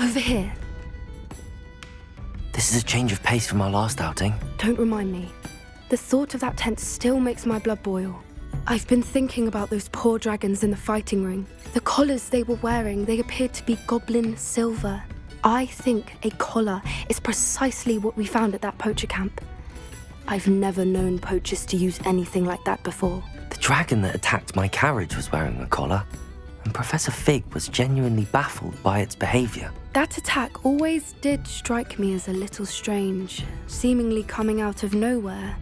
Over here. This is a change of pace from our last outing. Don't remind me. The thought of that tent still makes my blood boil. I've been thinking about those poor dragons in the fighting ring. The collars they were wearing, they appeared to be goblin silver. I think a collar is precisely what we found at that poacher camp. I've never known poachers to use anything like that before. The dragon that attacked my carriage was wearing a collar, and Professor Fig was genuinely baffled by its behavior. That attack always did strike me as a little strange, seemingly coming out of nowhere.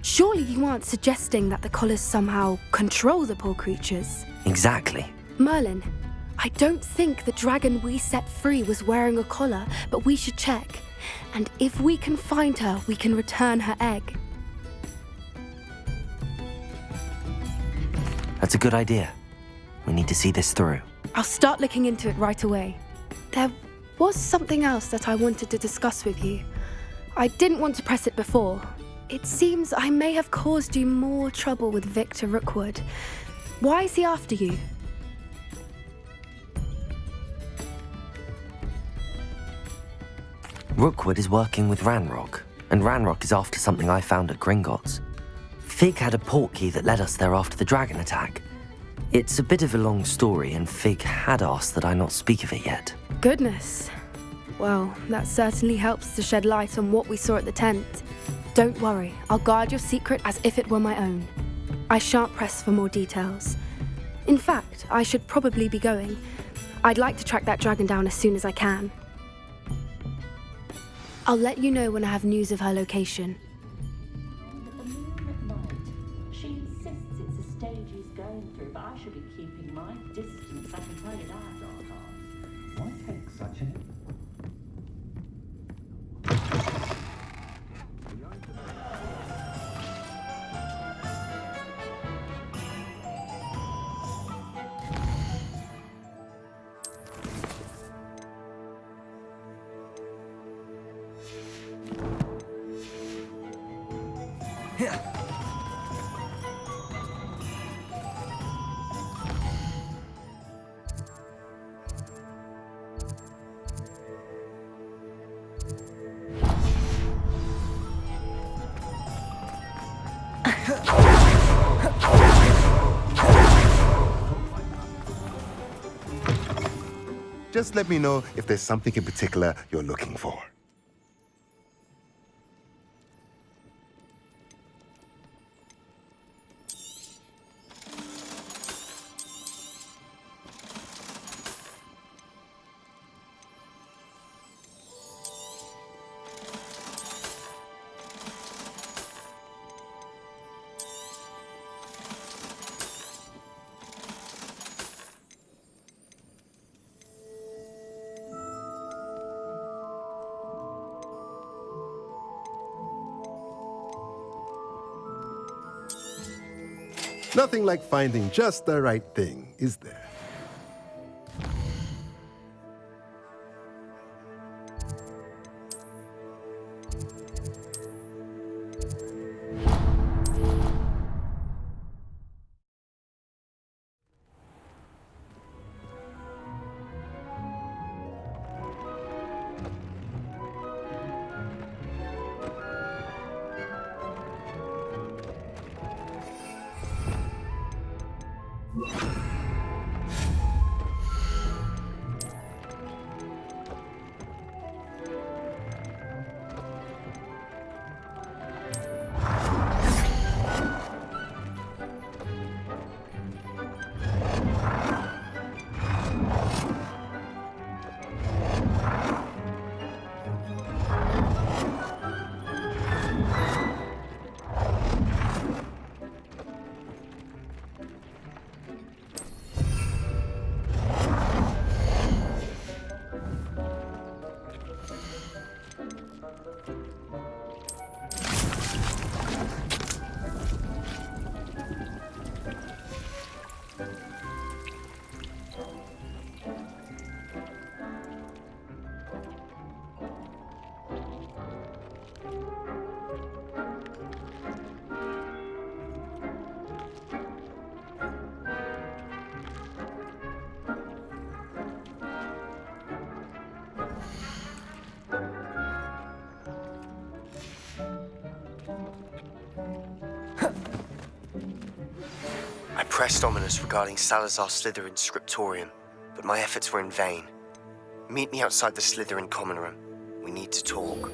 Surely you aren't suggesting that the collars somehow control the poor creatures? Exactly. Merlin, I don't think the dragon we set free was wearing a collar, but we should check. And if we can find her, we can return her egg. That's a good idea. We need to see this through. I'll start looking into it right away. There was something else that I wanted to discuss with you. I didn't want to press it before. It seems I may have caused you more trouble with Victor Rookwood. Why is he after you? Rookwood is working with Ranrock, and Ranrock is after something I found at Gringotts. Fig had a portkey that led us there after the dragon attack. It's a bit of a long story, and Fig had asked that I not speak of it yet. Goodness. Well, that certainly helps to shed light on what we saw at the tent. Don't worry, I'll guard your secret as if it were my own. I shan't press for more details. In fact, I should probably be going. I'd like to track that dragon down as soon as I can. I'll let you know when I have news of her location. The moon at night. She insists it's a stage he's going through, but I should be keeping my distance. I can tell you that. Why take such an... Just let me know if there's something in particular you're looking for. Nothing like finding just the right thing, is there? pressed Ominous regarding Salazar Slytherin's scriptorium, but my efforts were in vain. Meet me outside the Slytherin common room. We need to talk.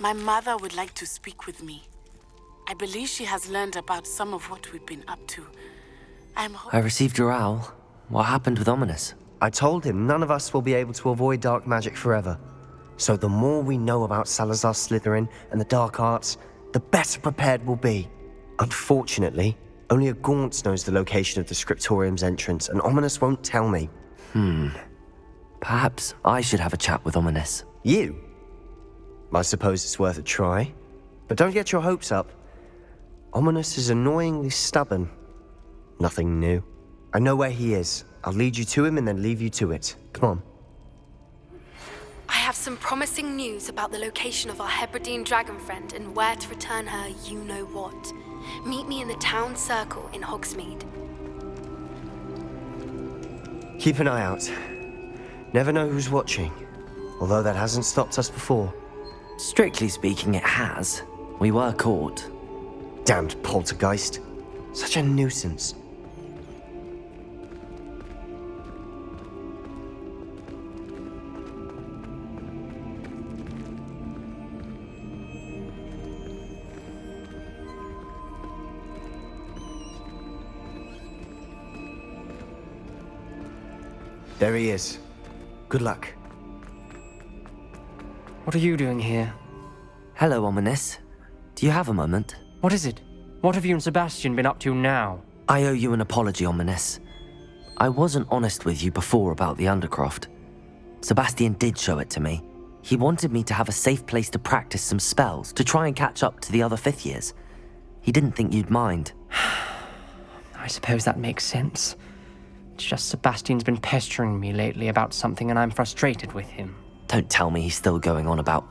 My mother would like to speak with me. I believe she has learned about some of what we've been up to. I received your owl. What happened with Ominous? I told him none of us will be able to avoid dark magic forever. So the more we know about Salazar Slytherin and the dark arts, the better prepared we'll be. Unfortunately, only a Gaunt knows the location of the scriptorium's entrance, and Ominous won't tell me. Perhaps I should have a chat with Ominous. You? I suppose it's worth a try. But don't get your hopes up. Ominous is annoyingly stubborn. Nothing new. I know where he is. I'll lead you to him and then leave you to it. Come on. I have some promising news about the location of our Hebridean dragon friend and where to return her you-know-what. Meet me in the town circle in Hogsmeade. Keep an eye out. Never know who's watching. Although that hasn't stopped us before. Strictly speaking, it has. We were caught. Damned poltergeist. Such a nuisance. There he is. Good luck. What are you doing here? Hello, Ominous. Do you have a moment? What is it? What have you and Sebastian been up to now? I owe you an apology, Ominous. I wasn't honest with you before about the Undercroft. Sebastian did show it to me. He wanted me to have a safe place to practice some spells, to try and catch up to the other fifth years. He didn't think you'd mind. I suppose that makes sense. It's just Sebastian's been pestering me lately about something and I'm frustrated with him. Don't tell me he's still going on about,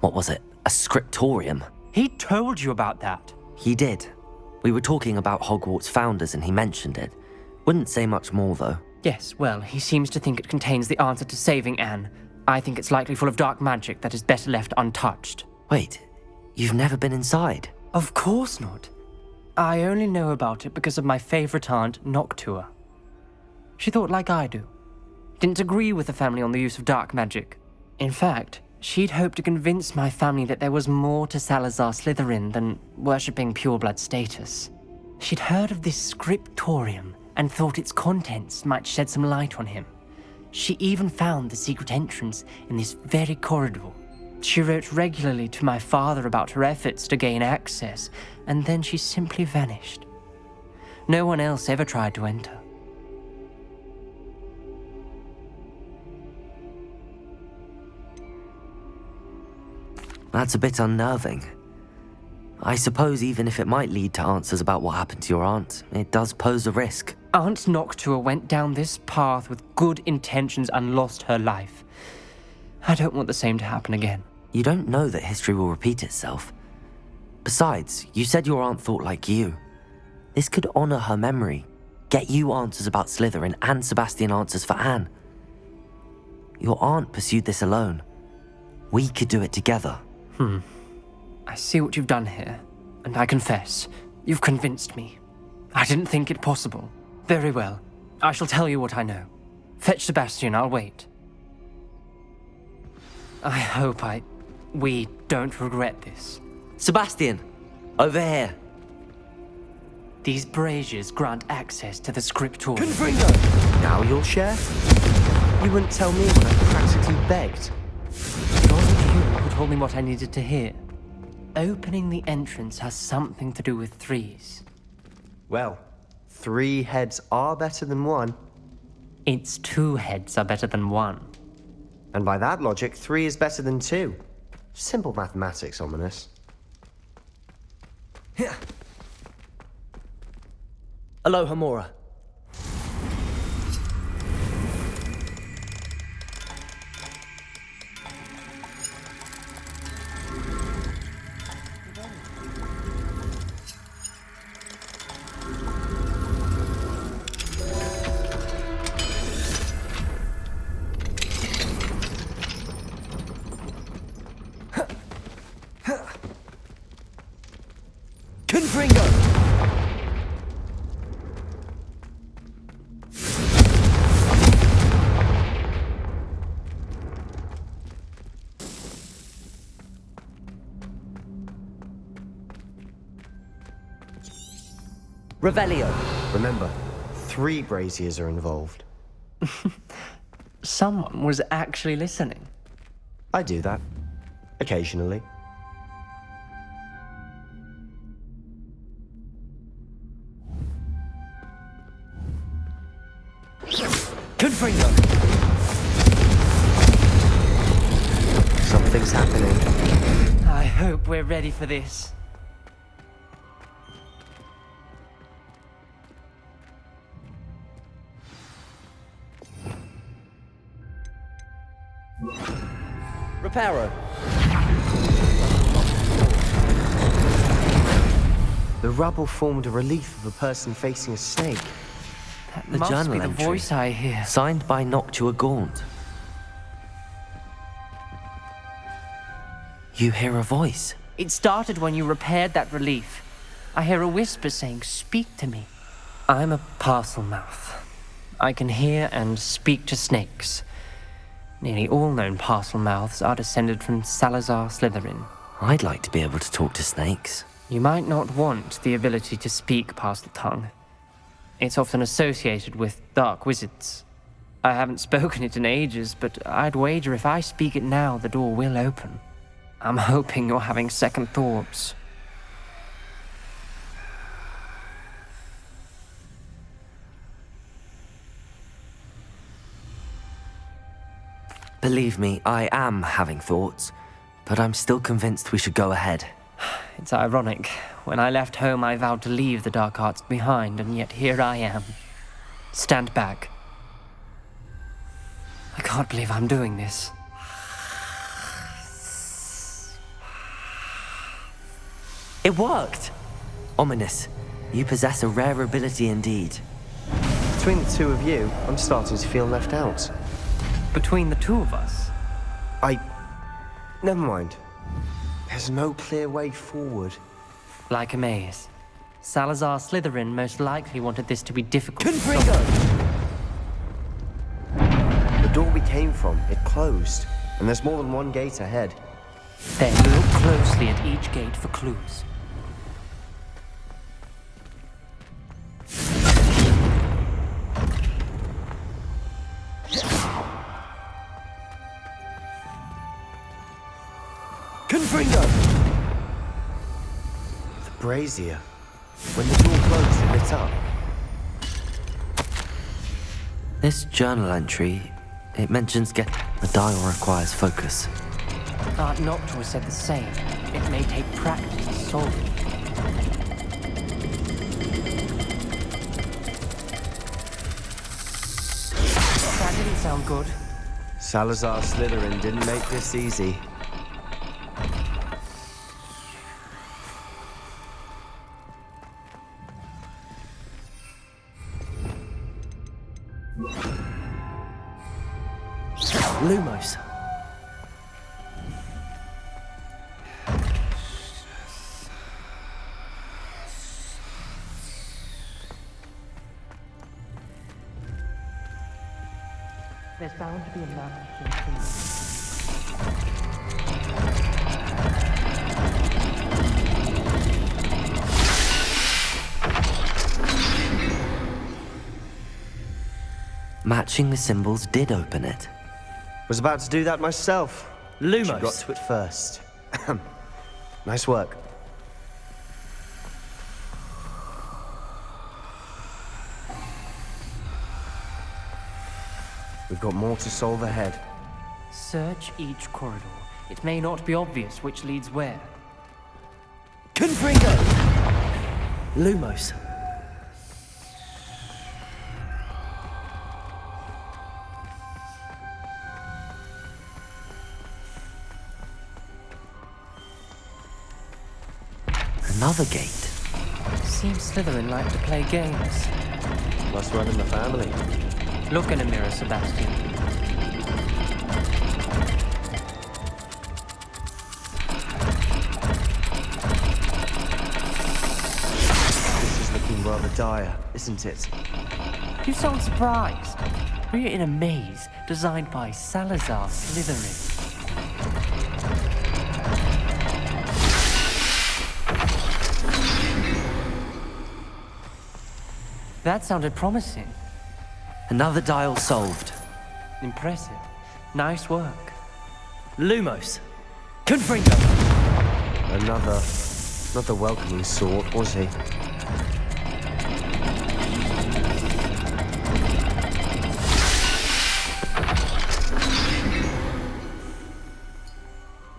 what was it, a scriptorium? He told you about that. He did. We were talking about Hogwarts founders and he mentioned it. Wouldn't say much more though. Yes, well, he seems to think it contains the answer to saving Anne. I think it's likely full of dark magic that is better left untouched. Wait, you've never been inside? Of course not. I only know about it because of my favorite aunt, Noctua. She thought like I do. Didn't agree with the family on the use of dark magic. In fact, she'd hoped to convince my family that there was more to Salazar Slytherin than worshipping pureblood status. She'd heard of this scriptorium and thought its contents might shed some light on him. She even found the secret entrance in this very corridor. She wrote regularly to my father about her efforts to gain access, and then she simply vanished. No one else ever tried to enter. That's a bit unnerving. I suppose even if it might lead to answers about what happened to your aunt, it does pose a risk. Aunt Noctua went down this path with good intentions and lost her life. I don't want the same to happen again. You don't know that history will repeat itself. Besides, you said your aunt thought like you. This could honor her memory, get you answers about Slytherin and Sebastian answers for Anne. Your aunt pursued this alone. We could do it together. I see what you've done here, and I confess, you've convinced me. I didn't think it possible. Very well. I shall tell you what I know. Fetch Sebastian, I'll wait. I hope we don't regret this. Sebastian! Over here! These braziers grant access to the scriptorium. Confringo! Now you'll share? You wouldn't tell me when I practically begged. It wasn't you who told me what I needed to hear. Opening the entrance has something to do with threes. Well, 3 heads are better than 1. Its 2 heads are better than 1. And by that logic, 3 is better than 2. Simple mathematics, Ominous. Aloha, Mora. Confringo! Revelio. Remember, 3 braziers are involved. Someone was actually listening. I do that. Occasionally. Confringo! Something's happening. I hope we're ready for this. Reparo. The rubble formed a relief of a person facing a snake. That The must journal be the entry. voice I hear. Signed by Noctua Gaunt. You hear a voice. It started when you repaired that relief. I hear a whisper saying, "Speak to me." I'm a parcel mouth. I can hear and speak to snakes. Nearly all known parcel mouths are descended from Salazar Slytherin. I'd like to be able to talk to snakes. You might not want the ability to speak parcel tongue. It's often associated with dark wizards. I haven't spoken it in ages, but I'd wager if I speak it now, the door will open. I'm hoping you're having second thoughts. Believe me, I am having thoughts, but I'm still convinced we should go ahead. It's ironic. When I left home, I vowed to leave the dark arts behind, and yet here I am. Stand back. I can't believe I'm doing this. It worked! Ominous. You possess a rare ability indeed. Between the 2 of you, I'm starting to feel left out. Between the 2 of us, Never mind. There's no clear way forward. like a maze. Salazar Slytherin most likely wanted this to be difficult. Confringo! The door we came from, it closed. And there's more than one gate ahead. Then look closely at each gate for clues. Confringo! The brazier. When the door closed, it lit up. This journal entry, it mentions the dial requires focus. Art Noctua said the same. It may take practice to solve it. That didn't sound good. Salazar Slytherin didn't make this easy. Lumos. There's bound to be a map between two. Matching the symbols did open it. Was about to do that myself. Lumos. She got to it first. Nice work. We've got more to solve ahead. Search each corridor. It may not be obvious which leads where. Confringo! Lumos. Another gate. Seems Slytherin like to play games. Must run in the family. Look in a mirror, Sebastian. dire, isn't it? You sound surprised. We're in a maze designed by Salazar Slytherin. That sounded promising. Another dial solved. Impressive. Nice work. Lumos. Confringo. Another welcoming sort, was he?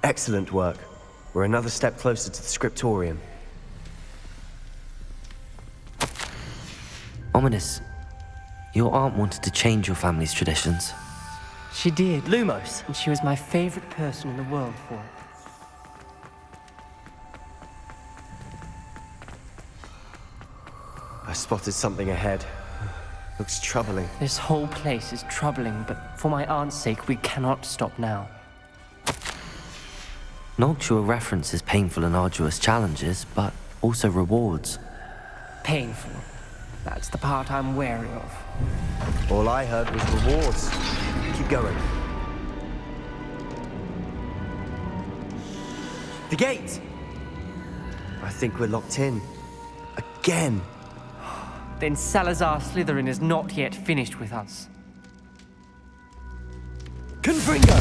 Excellent work. We're another step closer to the scriptorium. Ominous, your aunt wanted to change your family's traditions. She did. Lumos. And she was my favorite person in the world for it. I spotted something ahead. Looks troubling. This whole place is troubling, but for my aunt's sake, we cannot stop now. Noctua references painful and arduous challenges, but also rewards. Painful. That's the part I'm wary of. All I heard was rewards. Keep going. The gate! I think we're locked in. Again. Then Salazar Slytherin is not yet finished with us. Confringo!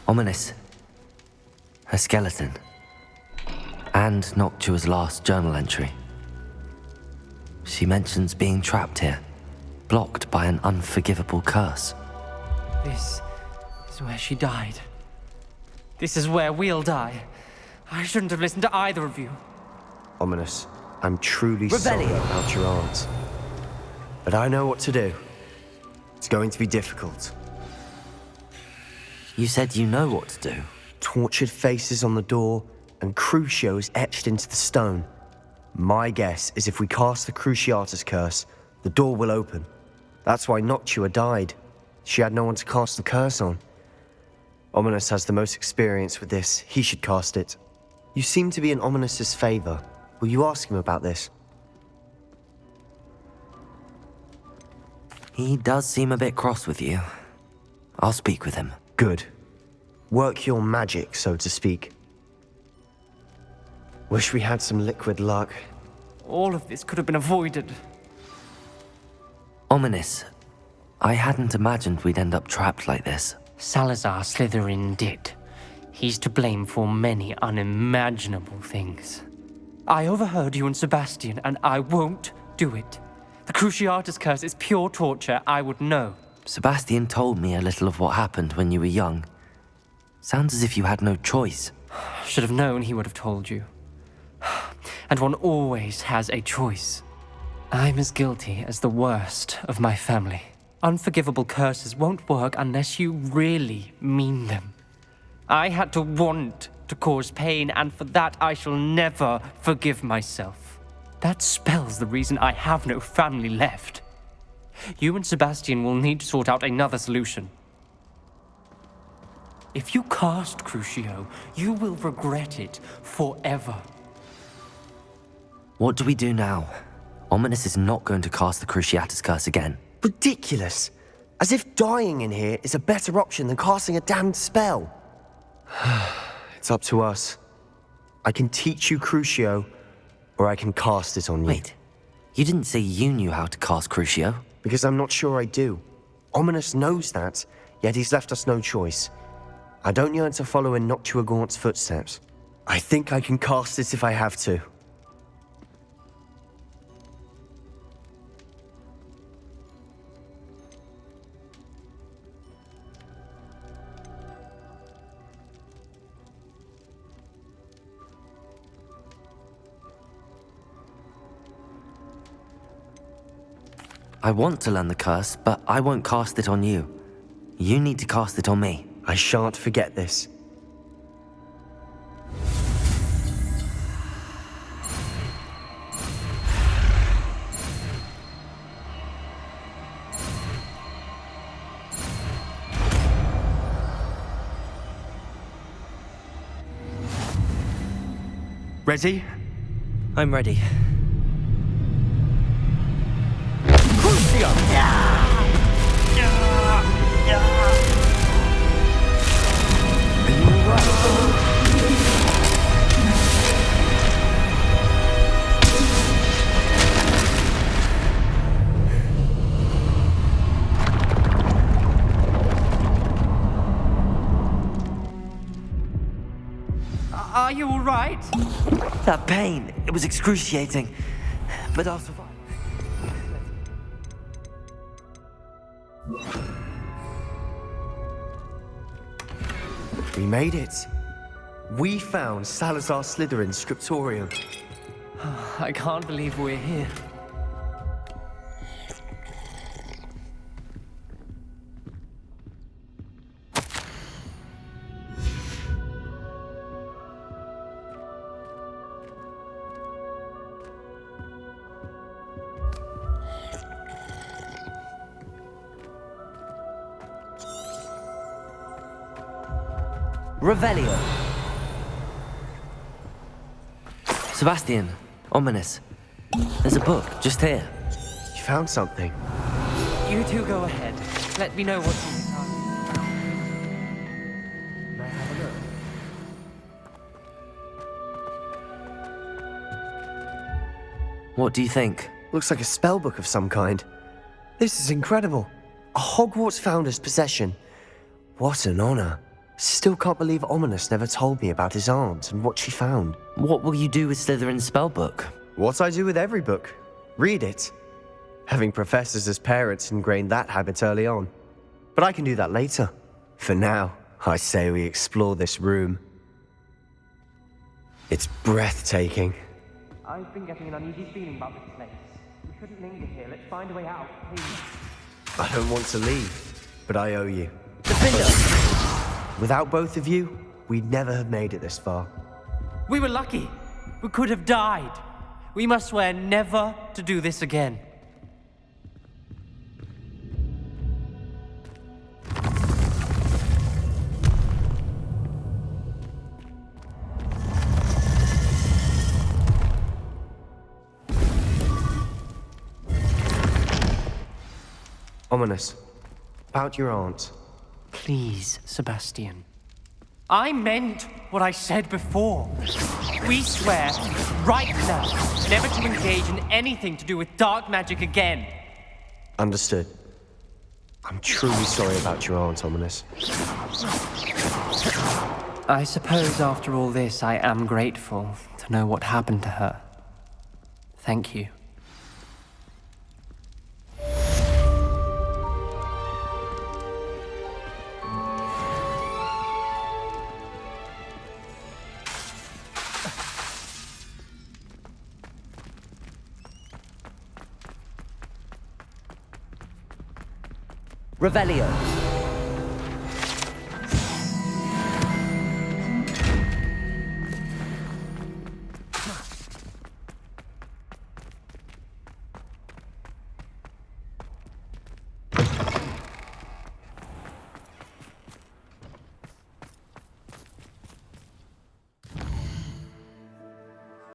Ominous. Her skeleton. And Noctua's last journal entry. She mentions being trapped here, blocked by an unforgivable curse. This is where she died. This is where we'll die. I shouldn't have listened to either of you. Ominous, I'm truly sorry about your aunt. But I know what to do. It's going to be difficult. You said you know what to do. Tortured faces on the door, and Crucio is etched into the stone. My guess is if we cast the Cruciatus curse, the door will open. That's why Noctua died. She had no one to cast the curse on. Ominous has the most experience with this. He should cast it. You seem to be in Ominous's favor. Will you ask him about this? He does seem a bit cross with you. I'll speak with him. Good. Work your magic, so to speak. Wish we had some liquid luck. All of this could have been avoided. Ominous. I hadn't imagined we'd end up trapped like this. Salazar Slytherin did. He's to blame for many unimaginable things. I overheard you and Sebastian, and I won't do it. The Cruciatus curse is pure torture, I would know. Sebastian told me a little of what happened when you were young. Sounds as if you had no choice. Should have known he would have told you. And one always has a choice. I'm as guilty as the worst of my family. Unforgivable curses won't work unless you really mean them. I had to want to cause pain, and for that I shall never forgive myself. That spells the reason I have no family left. You and Sebastian will need to sort out another solution. If you cast Crucio, you will regret it forever. What do we do now? Ominous is not going to cast the Cruciatus curse again. Ridiculous! As if dying in here is a better option than casting a damned spell. It's up to us. I can teach you Crucio, or I can cast it on you. Wait, you didn't say you knew how to cast Crucio? Because I'm not sure I do. Ominous knows that, yet he's left us no choice. I don't yearn to follow in Noctua Gaunt's footsteps. I think I can cast it if I have to. I want to learn the curse, but I won't cast it on you. You need to cast it on me. I shan't forget this. Ready? I'm ready. Crucio! Are you all right? That pain, it was excruciating. But I'll survive. We made it. We found Salazar Slytherin's scriptorium. I can't believe we're here. Revelio. Sebastian, ominous. There's a book just here. You found something. You two go ahead. Let me know what you think. May I have a look? What do you think? Looks like a spell book of some kind. This is incredible. A Hogwarts founder's possession. What an honor. Still can't believe Ominous never told me about his aunt and what she found. What will you do with Slytherin's spellbook? What I do with every book. Read it. Having professors as parents ingrained that habit early on. But I can do that later. For now, I say we explore this room. It's breathtaking. I've been getting an uneasy feeling about this place. We shouldn't linger here. Let's find a way out, please. I don't want to leave, but I owe you. Defender! Without both of you, we'd never have made it this far. We were lucky. We could have died. We must swear never to do this again. Ominous. About your aunt. Please, Sebastian. I meant what I said before. We swear, right now, never to engage in anything to do with dark magic again. Understood. I'm truly sorry about your aunt, Ominous. I suppose after all this, I am grateful to know what happened to her. Thank you. Revelio.